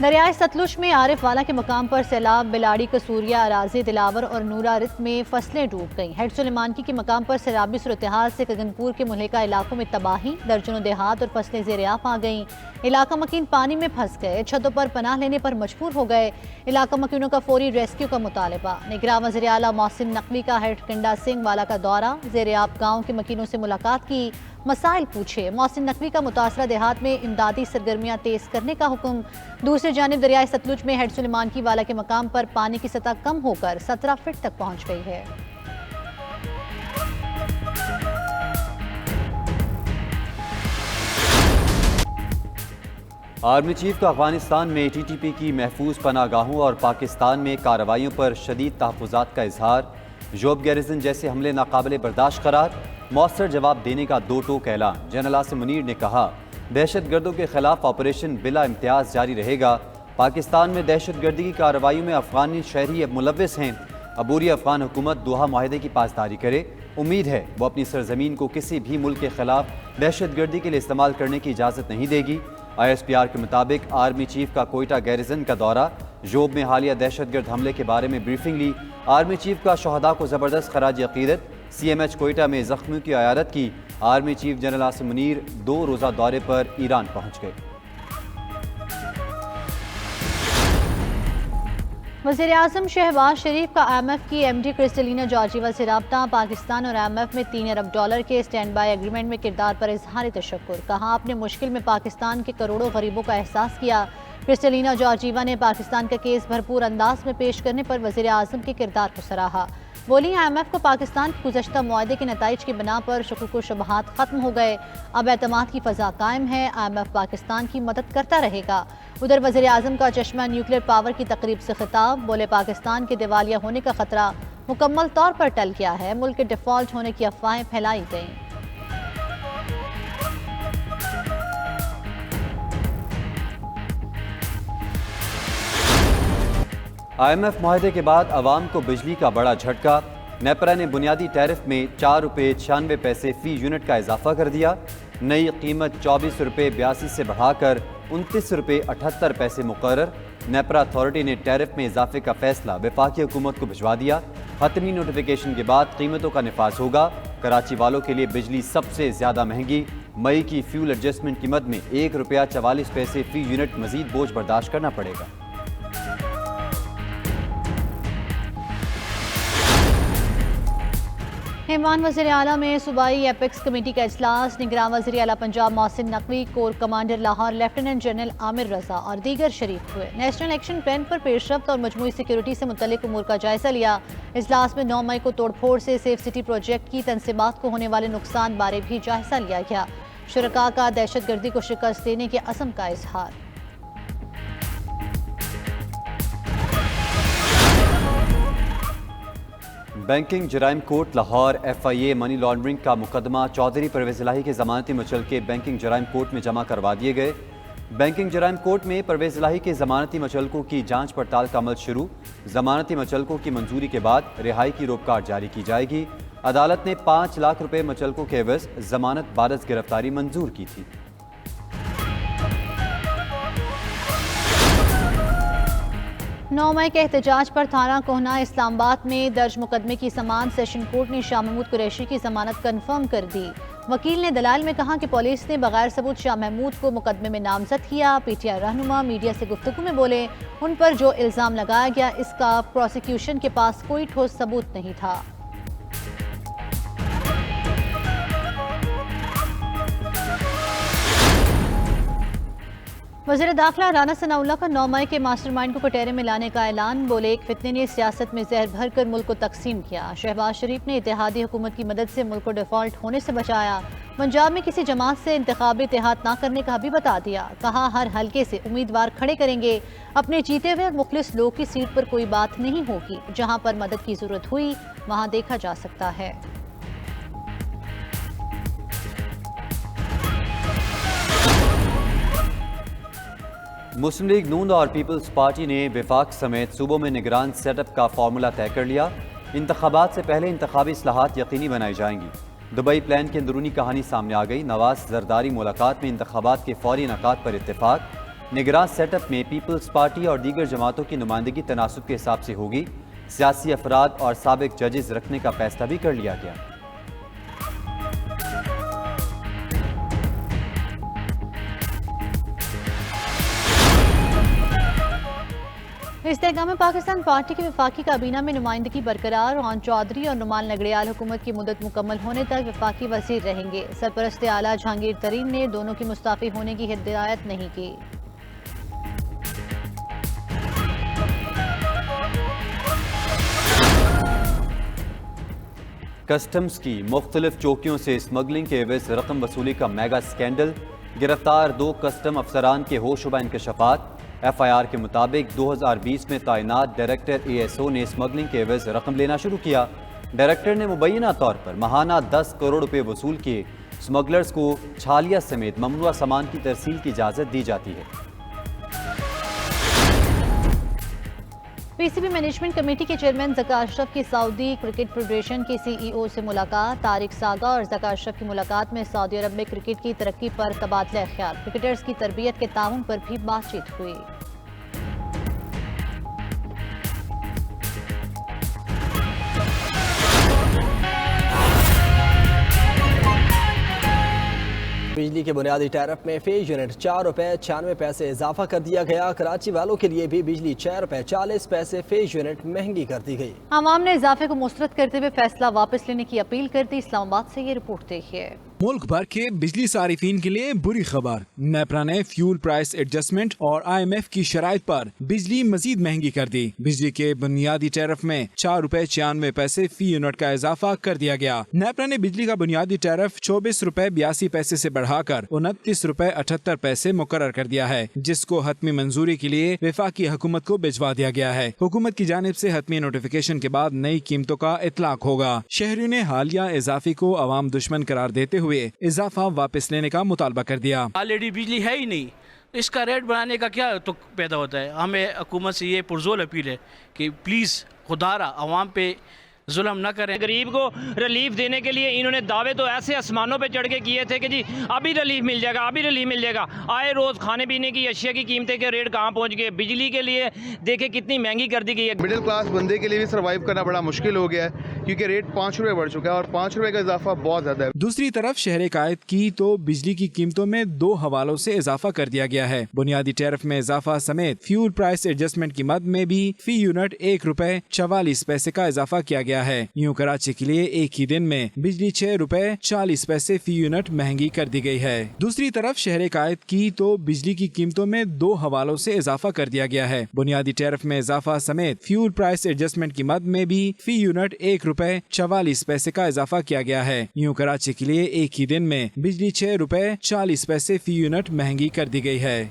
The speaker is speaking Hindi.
दरियाए सतलुज में आरिफ वाला के मकाम पर सैलाब, बिलाड़ी, कसूरिया, अराजी, दिलावर और नूरा रित में फसलें डूब गईं। हेड सुलेमानकी के मकाम पर सैलाबी सूरत हाल से गगनपुर के मुहलिका इलाकों में तबाही, दर्जनों देहात और फसलें ज़ेर-ए-आब आ गईं। इलाका मकीन पानी में फंस गए, छतों पर पनाह लेने पर मजबूर हो गए। इलाका मकीनों का फौरी रेस्क्यू का मुतालबा। निगरान वज़ीर आला मोहसिन नकवी का हेड किंडा सिंह वाला का दौरा, ज़ेर-ए-आब गाँव के मकीनों से मुलाकात की, मसाइल पूछे। मोहसिन नकवी का मुतासरा देहात में इमदादी सरगर्मियाँ तेज करने का हुक्म। दूसरी जानिब दरियाए सतलुज में हेड सुलेमानकी वाला के मकाम पर पानी की सतह कम होकर 17 फीट तक पहुंच गई है। आर्मी चीफ का अफगानिस्तान में TTP की महफूज पनागाहों और पाकिस्तान में कार्रवाइयों पर शदीद तहफ़्फ़ुज़ात का इजहार। जोब गैरिसन जैसे हमले नाकाबिले बर्दाश्त करार, मौसर जवाब देने का दो टोक ऐलान। जनरल आसिम मुनीर ने कहा, दहशत गर्दों के खिलाफ ऑपरेशन बिला इम्तियाज़ जारी रहेगा। पाकिस्तान में दहशत गर्दी की कार्रवाई में अफगानी शहरी मुलव्वस हैं। अबूरी अफगान हुकूमत दोहा माहिदे की पासदारी करे। उम्मीद है वो अपनी सरजमीन को किसी भी मुल्क के खिलाफ दहशत गर्दी के लिए इस्तेमाल करने की इजाज़त नहीं देगी। ISPR के मुताबिक आर्मी चीफ का कोयटा गैरिजन का दौरा, जोब में हालिया दहशतगर्द हमले के बारे में ब्रीफिंग ली। आर्मी चीफ का शहदा को ज़बरदस्त खराज अकीदत, CMH कोयटा में जख्मियों की अयादत की। Army chief general Asim Munir 2 रोज़ा दौरे पर ईरान पहुँच गए। वज़ीर आज़म शहबाज शरीफ का IMF की MD क्रिस्टलिना जॉर्जिवा से रब्ता। पाकिस्तान और IMF में $3 अरब के स्टैंड बाई एग्रीमेंट में किरदार पर इजहार तशक्कुर। कहा, आपने मुश्किल में पाकिस्तान के करोड़ों गरीबों का एहसास किया। क्रिस्टलिना जॉर्जिवा ने पाकिस्तान का केस भरपूर अंदाज में पेश करने पर वज़ीर आज़म के किरदार को सराहा। बोली, IMF को पाकिस्तान के गुज़श्ता मुआहदे के नताइज की बिना पर शुकूक व शुबहात खत्म हो गए। अब एतमाद की फ़ज़ा कायम है। IMF पाकिस्तान की मदद करता रहेगा। उधर वज़ीर आज़म का चश्मा न्यूक्लियर पावर की तकरीब से खिताब। बोले, पाकिस्तान के दिवालिया होने का खतरा मुकम्मल तौर पर टल गया है। मुल्क के डिफ़ॉल्ट होने की अफवाहें फैलाई गईं। IMF मुआहदे के बाद अवाम को बिजली का बड़ा झटका। नेपरा ने बुनियादी टैरिफ में ₹4.96 फी यूनिट का इजाफा कर दिया। नई कीमत ₹24.82 से बढ़ाकर ₹29.78 मुकर्रर। नेपरा अथॉरिटी ने टैरिफ में इजाफे का फैसला वफाकी हुकूमत को भिजवा दिया। हतमी नोटिफिकेशन के बाद कीमतों का निफाज होगा। कराची वालों के लिए बिजली सबसे ज्यादा महंगी। मई की फ्यूल एडजस्टमेंट की मद में ₹1.44 फी यूनिट मजीद बोझ बर्दाश्त करना पड़ेगा। हिमान वज़ीर आला में सूबाई एपेक्स कमेटी का इजलास। निगरान वज़ीर आला Punjab Mohsin Naqvi, corps commander Lahore lieutenant general Amir Raza और दीगर शरीक हुए। नेशनल एक्शन प्लान पर पेशरफ्त और मजमूई सिक्योरिटी से मुतल्लिक उमूर का जायजा लिया। इजलास में 9 मई को तोड़फोड़ से सेफ सिटी प्रोजेक्ट की तनसीबात को होने वाले नुकसान बारे भी जायजा लिया गया। शुरका का दहशत गर्दी को शिकस्त देने के अज़्म का इजहार। बैंकिंग जराइम court Lahore FIA money laundering का मुकदमा चौधरी परवेज़ इलाही के ज़मानती मुचलके बैंकिंग जराइम कोर्ट में जमा करवा दिए गए। बैंकिंग जराइम कोर्ट में परवेज़ इलाही के ज़मानती मुचलकों की जांच पड़ताल का अमल शुरू। ज़मानती मुचलकों की मंजूरी के बाद रिहाई की रोक कार्ड जारी की जाएगी। अदालत ने 5 लाख रुपये मुचलकों के एवज़ ज़मानत बारस गिरफ्तारी मंजूर की थी। 9 मई के एहतजाज पर थाना कोहना इस्लामाबाद में दर्ज मुकदमे की समाअत सेशन कोर्ट ने शाह महमूद कुरैशी की जमानत कन्फर्म कर दी। वकील ने दलाल में कहा कि पुलिस ने बगैर सबूत शाह महमूद को मुकदमे में नामजद किया। PTI रहनुमा मीडिया से गुफ्तगू में बोले, उन पर जो इल्ज़ाम लगाया गया इसका प्रोसिक्यूशन के पास कोई ठोस सबूत नहीं था। वज़ीर दाखिला राना सनाउल्लाह का 9 मई के मास्टरमाइंड को कटहरे में लाने का ऐलान। बोले, एक फितने ने सियासत में जहर भर कर मुल्क को तकसीम किया। शहबाज शरीफ ने इत्तेहादी हुकूमत की मदद से मुल्क को डिफॉल्ट होने से बचाया। पंजाब में किसी जमात से इंतखाबी इत्तेहाद ना करने का भी बता दिया। कहा, हर हल्के से उम्मीदवार खड़े करेंगे। अपने जीते हुए और मुखलिस लोग की सीट पर कोई बात नहीं होगी। जहाँ पर मदद की जरूरत हुई वहाँ देखा जा सकता है। मुस्लिम लीग नून और पीपल्स पार्टी ने विफाक समेत सूबों में निगरान सेटअप का फार्मूला तय कर लिया। इंतखाबात से पहले इंतखाबी इस्लाहात यकीनी बनाई जाएंगी। दुबई प्लान की अंदरूनी कहानी सामने आ गई। नवाज जरदारी मुलाकात में इंतखाबात के फौरी इनकाद पर इत्तेफाक। निगरान सेटअप में पीपल्स पार्टी और दीगर जमातों की नुमाइंदगी तनासुब के हिसाब से होगी। सियासी अफराद और साबिक जजेस रखने का फैसला भी कर लिया गया। इस्तेहकाम पाकिस्तान पार्टी की वफाकी काबीना में नुमाइंदगी बरकरार। खान चौधरी और नुमान नगड़ियाल हुकूमत की मुद्दत मुकम्मल होने तक वफाकी वज़ीर रहेंगे। सरपरस्त आला जहांगीर तरीन ने दोनों की मुस्ताफ़ी होने की हिदायत नहीं की। कस्टम्स की मुख्तलिफ चौकियों से स्मगलिंग के एवज रकम वसूली का मेगा स्कैंडल। गिरफ्तार 2 कस्टम अफसरान के होशुबा इंकशाफात। FIR के मुताबिक 2020 में तैनात डायरेक्टर ASO ने स्मगलिंग के एवज रकम लेना शुरू किया। डायरेक्टर ने मुबैना तौर पर माहाना 10 करोड़ रुपए वसूल किए। स्मगलर्स को छालिया समेत ममनुआ सामान की तरसील की इजाज़त दी जाती है। PCB मैनेजमेंट कमेटी के चेयरमैन ज़का अशरफ की सऊदी क्रिकेट फेडरेशन के CEO से मुलाकात। तारिक सागा और ज़का अशरफ की मुलाकात में सऊदी अरब में क्रिकेट की तरक्की पर तबादला ख्याल, क्रिकेटर्स की तरबियत के ताउन पर भी बातचीत हुई। बिजली के बुनियादी टैरिफ में फी यूनिट 4 रुपए 96 पैसे इजाफा कर दिया गया। कराची वालों के लिए भी बिजली 6 रुपए 40 पैसे फी यूनिट महंगी कर दी गई। आवाम ने इजाफे को मुस्तरद करते हुए फैसला वापस लेने की अपील कर दी। इस्लामाबाद से ये रिपोर्ट देखिए। मुल्क भर के बिजली सारिफीन के लिए बुरी खबर। नेपरा ने फ्यूल प्राइस एडजस्टमेंट और IMF की शराइत पर बिजली मजीद महंगी कर दी। बिजली के बुनियादी टैरिफ में 4 रुपए 96 पैसे फी यूनिट का इजाफा कर दिया गया। नेपरा ने बिजली का बुनियादी टैरिफ 24 रुपए 82 पैसे से बढ़ाकर 29 रुपए 78 पैसे मुकर्रर कर दिया है, जिसको हतमी मंजूरी के लिए वफाकी हुकूमत को भिजवा दिया गया है। हुकूमत की जानिब से हतमी नोटिफिकेशन के बाद नई कीमतों का इतलाक होगा। शहरियों ने हालिया इजाफे को अवाम दुश्मन करार देते हुए इजाफा वापस लेने का मुतालबा कर दिया। ऑलरेडी बिजली है ही नहीं, इसका रेट बढ़ाने का क्या तो पैदा होता है। हमें हुकूमत से ये पुरजोर अपील है कि प्लीज़ खुदारा अवाम पे जुल्म न करें। गरीब को रिलीफ देने के लिए इन्होंने दावे तो ऐसे आसमानों पे चढ़ के किए थे कि जी अभी रिलीफ मिल जाएगा, अभी रिलीफ मिल जाएगा। आए रोज़ खाने पीने की अशिया की कीमतें के रेट कहाँ पहुँच गए। बिजली के लिए देखे कितनी महंगी कर दी गई है। मिडिल क्लास बंदे के लिए भी सर्वाइव करना बड़ा मुश्किल हो गया है, क्योंकि रेट 5 रुपए बढ़ चुका है और 5 रुपए का इजाफा बहुत ज़्यादा है। दूसरी तरफ शहर कायद की तो बिजली की कीमतों में 2 हवालों से इजाफा कर दिया गया है। बुनियादी टैरिफ में इजाफा समेत फ्यूल प्राइस एडजस्टमेंट की मद में भी फी यूनिट 1 रुपए 44 पैसे का इजाफा किया गया है। यूँ कराची के लिए एक ही दिन में बिजली 6 रुपए 40 पैसे फी यूनिट महंगी कर दी गई है। दूसरी तरफ शहर कायद की तो बिजली की कीमतों में 2 हवालों से इजाफा कर दिया गया है। बुनियादी टैरिफ में इजाफा समेत फ्यूल प्राइस एडजस्टमेंट की मद में भी फी यूनिट 1 रुपए 44 पैसे का इजाफा किया गया है। यूँ कराची के लिए एक ही दिन में बिजली 6 रुपए 40 पैसे फी यूनिट महंगी कर दी गई है।